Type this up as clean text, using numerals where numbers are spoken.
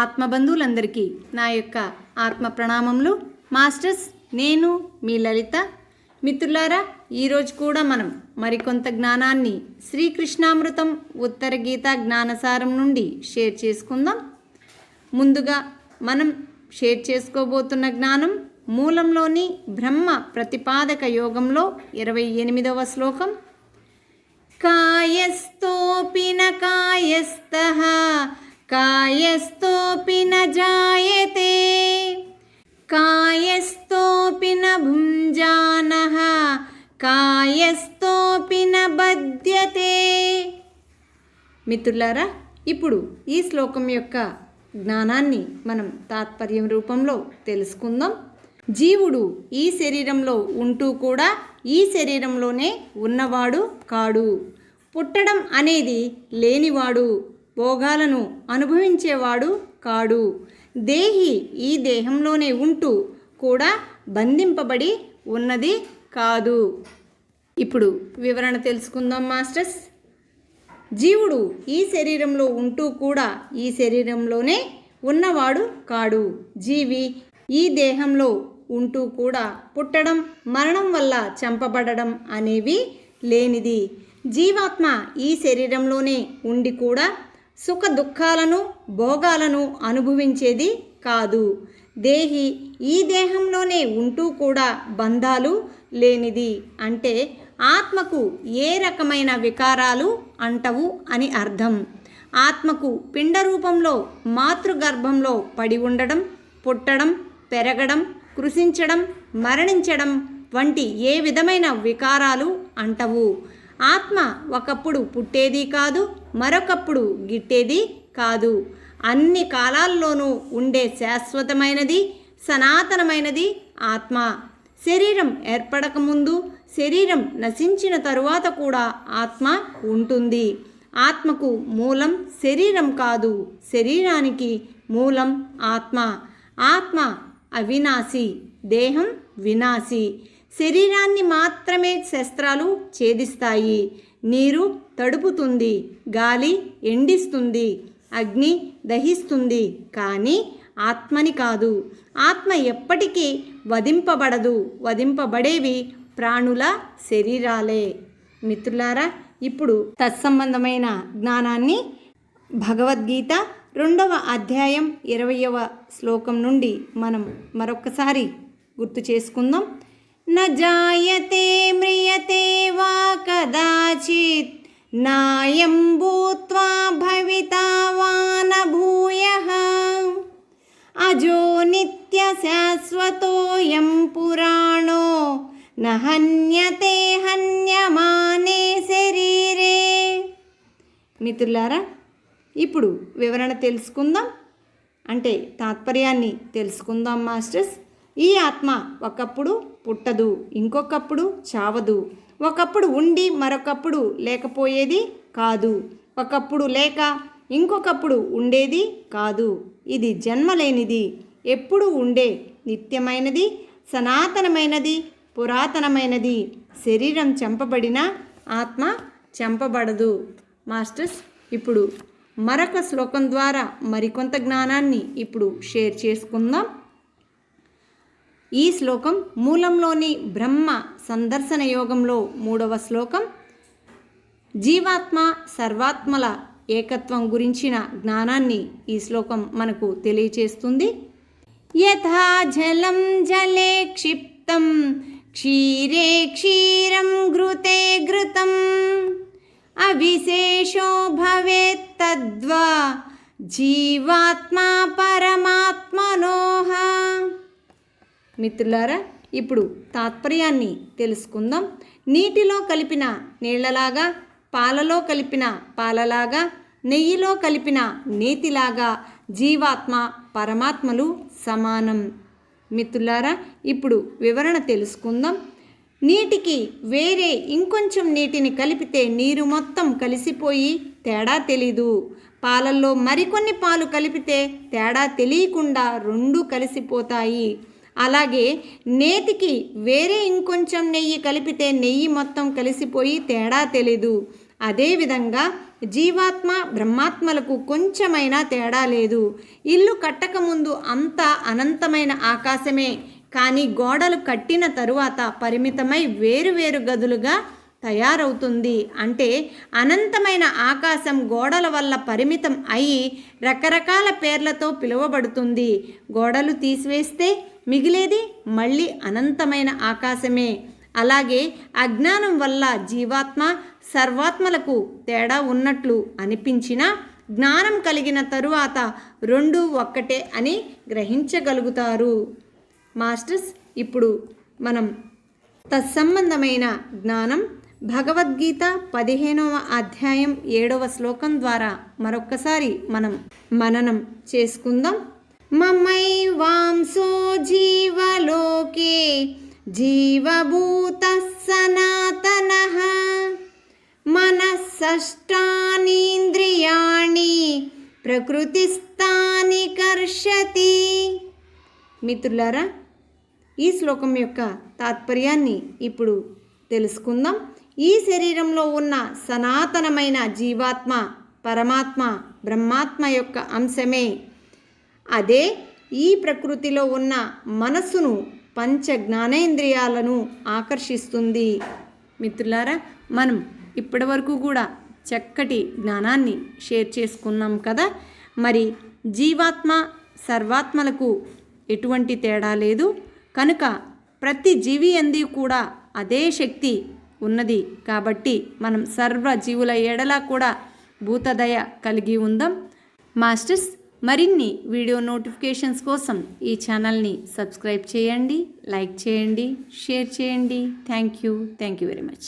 ఆత్మబంధువులందరికీ నా యొక్క ఆత్మ ప్రణామములు. మాస్టర్స్, నేను మీ లలిత. మిత్రులారా, ఈరోజు కూడా మనం మరికొంత జ్ఞానాన్ని శ్రీకృష్ణామృతం ఉత్తర గీత జ్ఞానసారం నుండి షేర్ చేసుకుందాం. ముందుగా మనం షేర్ చేసుకోబోతున్న జ్ఞానం మూలంలోని బ్రహ్మ ప్రతిపాదక యోగంలో 28వ శ్లోకం. కాయస్థోపి న కాయస్థః కాయస్థోపి న జాయతే కాయస్థోపి న భుంజానః కాయస్థోపి న బధ్యతే. మిత్రులారా, ఇప్పుడు ఈ శ్లోకం యొక్క జ్ఞానాన్ని మనం తాత్పర్యం రూపంలో తెలుసుకుందాం. జీవుడు ఈ శరీరంలో ఉంటూ కూడా ఈ శరీరంలోనే ఉన్నవాడు కాడు. పుట్టడం అనేది లేనివాడు, భోగాలను అనుభవించేవాడు కాడు. దేహి ఈ దేహంలోనే ఉంటూ కూడా బంధింపబడి ఉన్నది కాదు. ఇప్పుడు వివరణ తెలుసుకుందాం మాస్టర్స్. జీవుడు ఈ శరీరంలో ఉంటూ కూడా ఈ శరీరంలోనే ఉన్నవాడు కాడు. జీవి ఈ దేహంలో ఉంటూ కూడా పుట్టడం, మరణం వల్ల చంపబడడం అనేవి లేనిది. జీవాత్మ ఈ శరీరంలోనే ఉండి కూడా సుఖ దుఃఖాలను, భోగాలను అనుభవించేది కాదు. దేహి ఈ దేహంలోనే ఉంటూ కూడా బంధాలు లేనిది. అంటే ఆత్మకు ఏ రకమైన వికారాలు అంటవు అని అర్థం. ఆత్మకు పిండ రూపంలో మాతృగర్భంలో పడి ఉండడం, పుట్టడం, పెరగడం, కృషించడం, మరణించడం వంటి ఏ విధమైన వికారాలు అంటవు. ఆత్మ ఒకప్పుడు పుట్టేది కాదు, మరొకప్పుడు గిట్టేది కాదు. అన్ని కాలాల్లోనూ ఉండే శాశ్వతమైనది, సనాతనమైనది ఆత్మ. శరీరం ఏర్పడకముందు, శరీరం నశించిన తరువాత కూడా ఆత్మ ఉంటుంది. ఆత్మకు మూలం శరీరం కాదు, శరీరానికి మూలం ఆత్మ. ఆత్మ అవినాశి, దేహం వినాశి. శరీరాన్ని మాత్రమే శస్త్రాలు ఛేదిస్తాయి. నీరు తడుపుతుంది, గాలి ఎండిస్తుంది, అగ్ని దహిస్తుంది, కానీ ఆత్మని కాదు. ఆత్మ ఎప్పటికీ వధింపబడదు. వధింపబడేవి ప్రాణుల శరీరాలే. మిత్రులారా, ఇప్పుడు తత్సంబంధమైన జ్ఞానాన్ని భగవద్గీత 2వ అధ్యాయం 20వ శ్లోకం నుండి మనం మరొకసారి గుర్తు చేసుకుందాం. న జాయతే మ్రియతే వా కదాచిత్ నాయం భూత్వా భవితా వా న భూయః అజో నిత్య శాశ్వతోయం పురాణో న హన్యతే హన్యమానే శరీరే. మిత్రులారా, ఇప్పుడు వివరణ తెలుసుకుందాం. అంటే తాత్పర్యాన్ని తెలుసుకుందాం మాస్టర్స్. ఈ ఆత్మ ఒకప్పుడు పుట్టదు, ఇంకొకప్పుడు చావదు. ఒకప్పుడు ఉండి మరొకప్పుడు లేకపోయేది కాదు. ఒకప్పుడు లేక ఇంకొకప్పుడు ఉండేది కాదు. ఇది జన్మలేనిది, ఎప్పుడు ఉండే నిత్యమైనది, సనాతనమైనది, పురాతనమైనది. శరీరం చంపబడినా ఆత్మ చంపబడదు. మాస్టర్స్, ఇప్పుడు మరొక శ్లోకం ద్వారా మరికొంత జ్ఞానాన్ని ఇప్పుడు షేర్ చేసుకుందాం. ఈ శ్లోకం మూలంలోని బ్రహ్మ సందర్శన యోగంలో 3వ శ్లోకం. జీవాత్మ సర్వాత్మల ఏకత్వం గురించిన జ్ఞానాన్ని ఈ శ్లోకం మనకు తెలియచేస్తుంది. యథా జలం జలే క్షిప్తం క్షీరే క్షీరం ఘృతే ఘృతం అవిశేషో భవేత్ తద్వా జీవాత్మా పరమాత్మనోః. మిత్రులారా, ఇప్పుడు తాత్పర్యాన్ని తెలుసుకుందాం. నీటిలో కలిపిన నీళ్లలాగా, పాలలో కలిపిన పాలలాగా, నెయ్యిలో కలిపిన నేతిలాగా జీవాత్మ పరమాత్మలు సమానం. మిత్రులారా, ఇప్పుడు వివరణ తెలుసుకుందాం. నీటికి వేరే ఇంకొంచెం నీటిని కలిపితే నీరు మొత్తం కలిసిపోయి తేడా తెలీదు. పాలల్లో మరికొన్ని పాలు కలిపితే తేడా తెలియకుండా రెండు కలిసిపోతాయి. అలాగే నేతికి వేరే ఇంకొంచెం నెయ్యి కలిపితే నెయ్యి మొత్తం కలిసిపోయి తేడా తెలీదు. అదేవిధంగా జీవాత్మ బ్రహ్మాత్మలకు కొంచెమైనా తేడా లేదు. ఇల్లు కట్టకముందు అంతా అనంతమైన ఆకాశమే, కానీ గోడలు కట్టిన తరువాత పరిమితమై వేరువేరు గదులుగా తయారవుతుంది. అంటే అనంతమైన ఆకాశం గోడల వల్ల పరిమితం అయి రకరకాల పేర్లతో పిలువబడుతుంది. గోడలు తీసివేస్తే మిగిలేది మళ్ళీ అనంతమైన ఆకాశమే. అలాగే అజ్ఞానం వల్ల జీవాత్మ సర్వాత్మలకు తేడా ఉన్నట్లు అనిపించినా జ్ఞానం కలిగిన తరువాత రెండూ ఒక్కటే అని గ్రహించగలుగుతారు. మాస్టర్స్, ఇప్పుడు మనం తత్సంబంధమైన జ్ఞానం భగవద్గీత 15వ అధ్యాయం 7వ శ్లోకం ద్వారా మరొక్కసారి మనం మననం చేసుకుందాం. మమైవాంసో జీవలోకే జీవభూత సనాతనః మనస్సష్టానీంద్రియాణి ప్రకృతిస్థాని కర్షతి. మిత్రులారా, ఈ శ్లోకం యొక్క తాత్పర్యాన్ని ఇప్పుడు తెలుసుకుందాం. ఈ శరీరంలో ఉన్న సనాతనమైన జీవాత్మ పరమాత్మ బ్రహ్మాత్మ యొక్క అంశమే. అదే ఈ ప్రకృతిలో ఉన్న మనస్సును పంచ జ్ఞానేంద్రియాలను ఆకర్షిస్తుంది. మిత్రులారా, మనం ఇప్పటివరకు కూడా చక్కటి జ్ఞానాన్ని షేర్ చేసుకున్నాం కదా. మరి జీవాత్మ సర్వాత్మలకు ఎటువంటి తేడా లేదు కనుక ప్రతి జీవి అంది కూడా అదే శక్తి ఉన్నది. కాబట్టి మనం సర్వ జీవుల ఎడల కూడా భూతదయ కలిగి ఉందాం. మాస్టర్స్, మరిన్ని వీడియో నోటిఫికేషన్స్ కోసం ఈ ఛానల్ని సబ్స్క్రైబ్ చేయండి, లైక్ చేయండి, షేర్ చేయండి. Thank you very much.